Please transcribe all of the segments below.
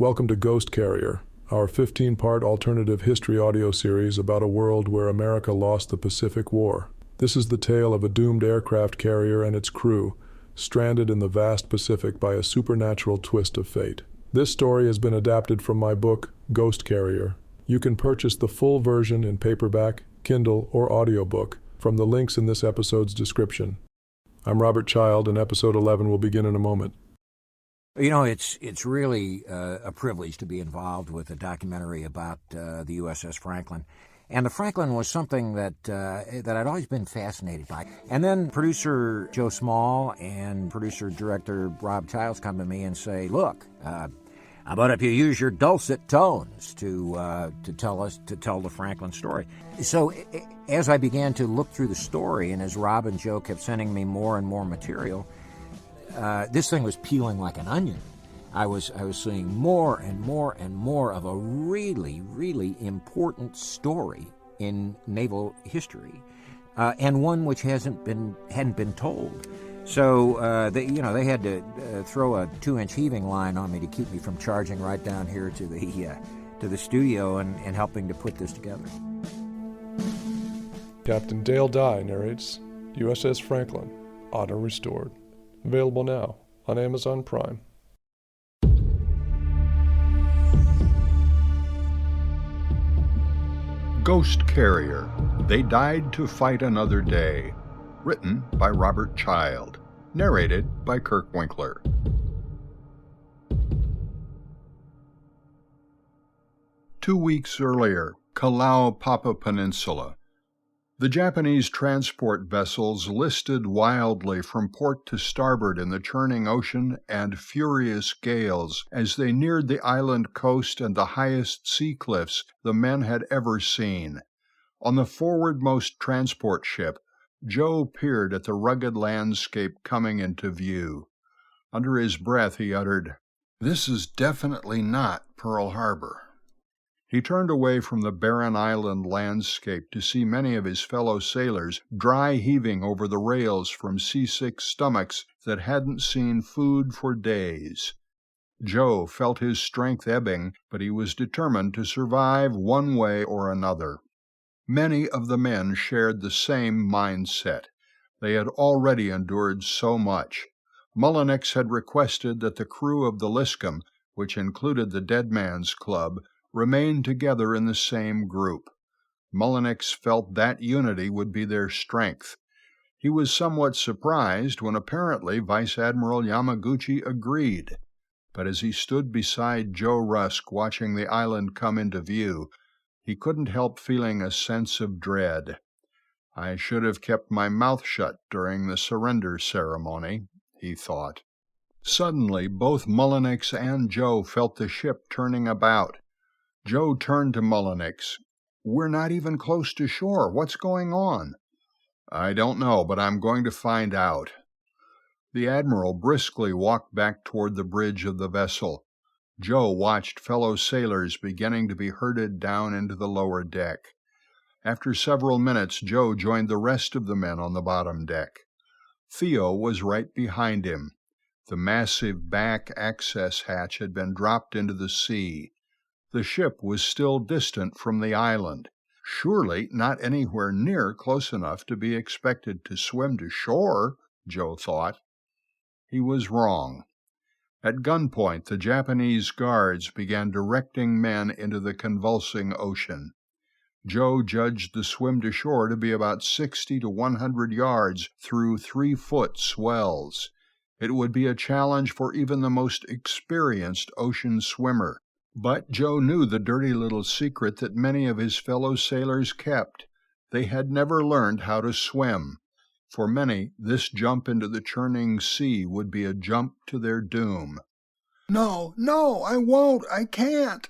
Welcome to Ghost Carrier, our 15-part alternative history audio series about a world where America lost the Pacific War. This is the tale of a doomed aircraft carrier and its crew, stranded in the vast Pacific by a supernatural twist of fate. This story has been adapted from my book, Ghost Carrier. You can purchase the full version in paperback, Kindle, or audiobook from the links in this episode's description. I'm Robert Child, and episode 11 will begin in a moment. You know, it's really a privilege to be involved with a documentary about the USS Franklin. And the Franklin was something that I'd always been fascinated by. And then producer Joe Small and producer-director Rob Childs come to me and say, look, how about if you use your dulcet tones to tell the Franklin story? So as I began to look through the story, and as Rob and Joe kept sending me more and more material, this thing was peeling like an onion. I was seeing more and more and more of a really, really important story in naval history, and one which hadn't been told. So they had to throw a 2-inch heaving line on me to keep me from charging right down here to the studio and helping to put this together. Captain Dale Dye narrates USS Franklin, Honor Restored. Available now on Amazon Prime. Ghost Carrier, They Died to Fight Another Day. Written by Robert Child. Narrated by Kirk Winkler. Two weeks earlier, Kalaupapa Peninsula. The Japanese transport vessels listed wildly from port to starboard in the churning ocean and furious gales as they neared the island coast and the highest sea cliffs the men had ever seen. On the forwardmost transport ship, Joe peered at the rugged landscape coming into view. Under his breath he uttered, "This is definitely not Pearl Harbor." He turned away from the barren island landscape to see many of his fellow sailors dry heaving over the rails from seasick stomachs that hadn't seen food for days. Joe felt his strength ebbing, but he was determined to survive one way or another. Many of the men shared the same mindset. They had already endured so much. Mullenix had requested that the crew of the Liscum, which included the Dead Man's Club, remain together in the same group. Mullenix felt that unity would be their strength. He was somewhat surprised when apparently Vice Admiral Yamaguchi agreed. But as he stood beside Joe Rusk watching the island come into view, he couldn't help feeling a sense of dread. I should have kept my mouth shut during the surrender ceremony, he thought. Suddenly, both Mullenix and Joe felt the ship turning about. Joe turned to Mullenix. "We're not even close to shore. What's going on?" "I don't know, but I'm going to find out." The Admiral briskly walked back toward the bridge of the vessel. Joe watched fellow sailors beginning to be herded down into the lower deck. After several minutes, Joe joined the rest of the men on the bottom deck. Theo was right behind him. The massive back access hatch had been dropped into the sea. The ship was still distant from the island, surely not anywhere near close enough to be expected to swim to shore, Joe thought. He was wrong. At gunpoint, the Japanese guards began directing men into the convulsing ocean. Joe judged the swim to shore to be about 60 to 100 yards through 3-foot swells. It would be a challenge for even the most experienced ocean swimmer. But Joe knew the dirty little secret that many of his fellow sailors kept. They had never learned how to swim. For many, this jump into the churning sea would be a jump to their doom. "No, I won't, I can't."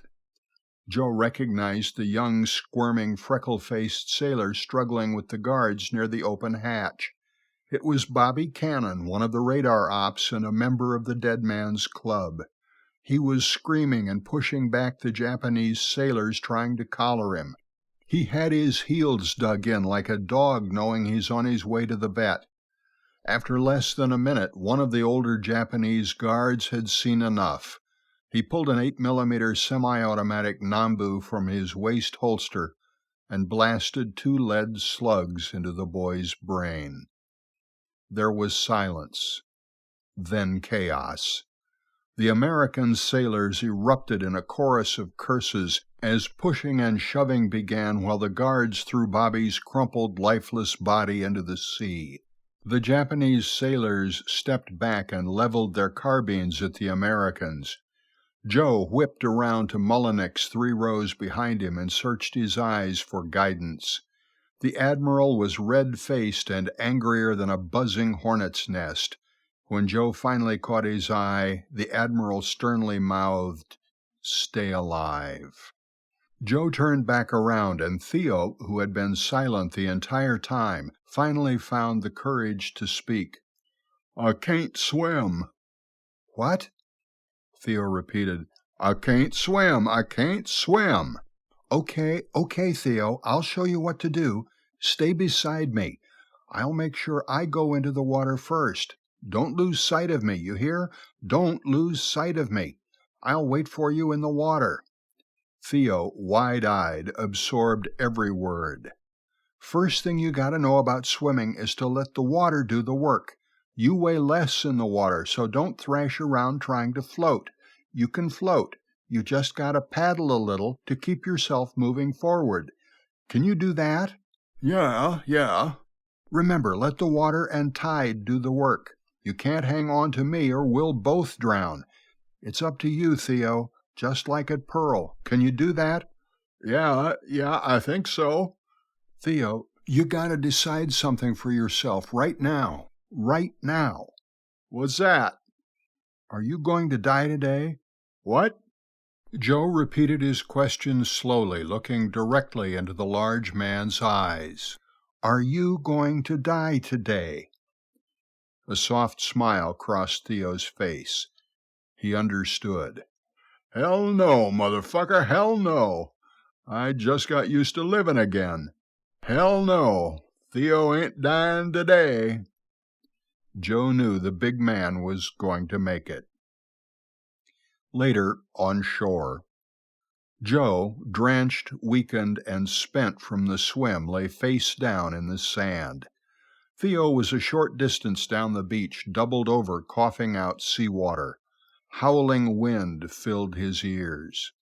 Joe recognized the young, squirming, freckle-faced sailor struggling with the guards near the open hatch. It was Bobby Cannon, one of the radar ops and a member of the Dead Man's Club. He was screaming and pushing back the Japanese sailors trying to collar him. He had his heels dug in like a dog knowing he's on his way to the vet. After less than a minute, one of the older Japanese guards had seen enough. He pulled an 8mm semi-automatic Nambu from his waist holster and blasted 2 lead slugs into the boy's brain. There was silence, then chaos. The American sailors erupted in a chorus of curses as pushing and shoving began while the guards threw Bobby's crumpled, lifeless body into the sea. The Japanese sailors stepped back and leveled their carbines at the Americans. Joe whipped around to Mullenix 3 rows behind him and searched his eyes for guidance. The Admiral was red-faced and angrier than a buzzing hornet's nest. When Joe finally caught his eye, the Admiral sternly mouthed, "Stay alive." Joe turned back around, and Theo, who had been silent the entire time, finally found the courage to speak. "I can't swim." "What?" Theo repeated. "I can't swim. I can't swim." Okay, Theo, I'll show you what to do. Stay beside me. I'll make sure I go into the water first. Don't lose sight of me, you hear? Don't lose sight of me. I'll wait for you in the water." Theo, wide-eyed, absorbed every word. "First thing you got to know about swimming is to let the water do the work. You weigh less in the water, so don't thrash around trying to float. You can float. You just got to paddle a little to keep yourself moving forward. Can you do that?" Yeah. "Remember, let the water and tide do the work. You can't hang on to me or we'll both drown. It's up to you, Theo, just like at Pearl. Can you do that?" Yeah, I think so." "Theo, you got to decide something for yourself right now. Right now." "What's that?" "Are you going to die today?" "What?" Joe repeated his question slowly, looking directly into the large man's eyes. "Are you going to die today?" A soft smile crossed Theo's face. He understood. "Hell no, motherfucker, hell no. I just got used to living again. Hell no, Theo ain't dying today." Joe knew the big man was going to make it. Later, on shore, Joe, drenched, weakened, and spent from the swim, lay face down in the sand. Theo was a short distance down the beach, doubled over, coughing out seawater. Howling wind filled his ears.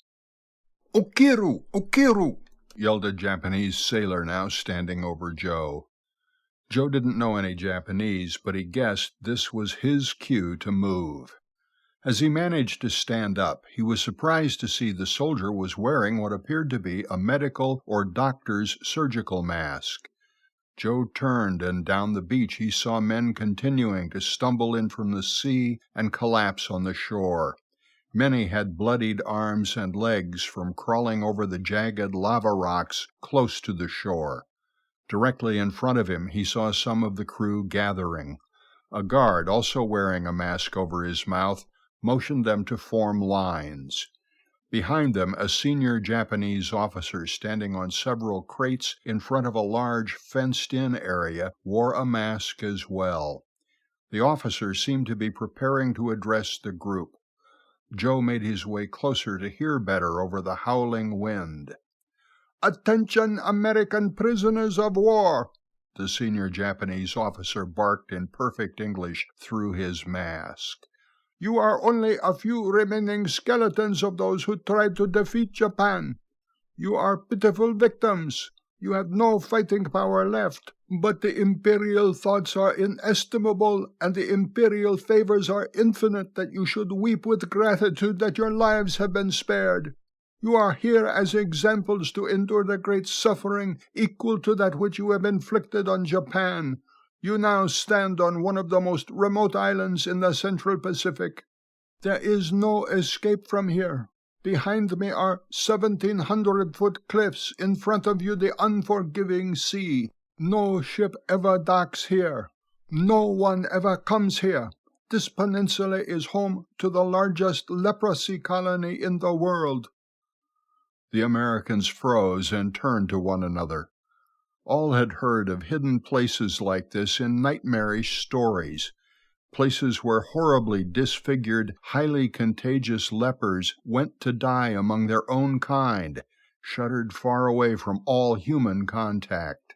"Okiru! Okiru!" yelled a Japanese sailor now standing over Joe. Joe didn't know any Japanese, but he guessed this was his cue to move. As he managed to stand up, he was surprised to see the soldier was wearing what appeared to be a medical or doctor's surgical mask. Joe turned, and down the beach he saw men continuing to stumble in from the sea and collapse on the shore. Many had bloodied arms and legs from crawling over the jagged lava rocks close to the shore. Directly in front of him he saw some of the crew gathering. A guard, also wearing a mask over his mouth, motioned them to form lines. Behind them, a senior Japanese officer standing on several crates in front of a large fenced-in area wore a mask as well. The officer seemed to be preparing to address the group. Joe made his way closer to hear better over the howling wind. "Attention, American prisoners of war!" the senior Japanese officer barked in perfect English through his mask. "You are only a few remaining skeletons of those who tried to defeat Japan. You are pitiful victims. You have no fighting power left, but the imperial thoughts are inestimable, and the imperial favors are infinite, that you should weep with gratitude that your lives have been spared. You are here as examples to endure the great suffering equal to that which you have inflicted on Japan. You now stand on one of the most remote islands in the Central Pacific. There is no escape from here. Behind me are 1,700-foot cliffs, in front of you the unforgiving sea. No ship ever docks here. No one ever comes here. This peninsula is home to the largest leprosy colony in the world." The Americans froze and turned to one another. All had heard of hidden places like this in nightmarish stories, places where horribly disfigured, highly contagious lepers went to die among their own kind, shuttered far away from all human contact.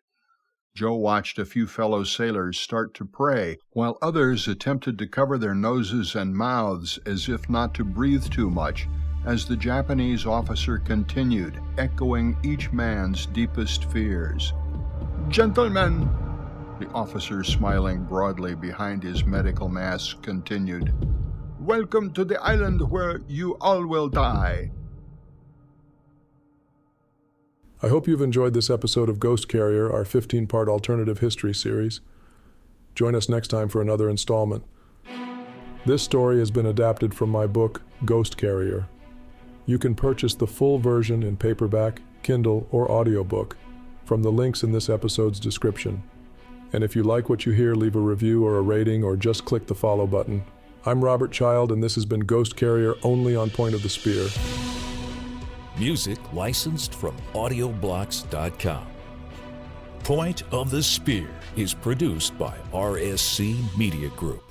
Joe watched a few fellow sailors start to pray, while others attempted to cover their noses and mouths as if not to breathe too much, as the Japanese officer continued, echoing each man's deepest fears. "Gentlemen," the officer, smiling broadly behind his medical mask, continued, "welcome to the island where you all will die." I hope you've enjoyed this episode of Ghost Carrier, our 15-part alternative history series. Join us next time for another installment. This story has been adapted from my book, Ghost Carrier. You can purchase the full version in paperback, Kindle, or audiobook from the links in this episode's description. And if you like what you hear, leave a review or a rating, or just click the follow button. I'm Robert Child, and this has been Ghost Carrier, only on Point of the Spear. Music licensed from audioblocks.com. Point of the Spear is produced by RSC Media Group.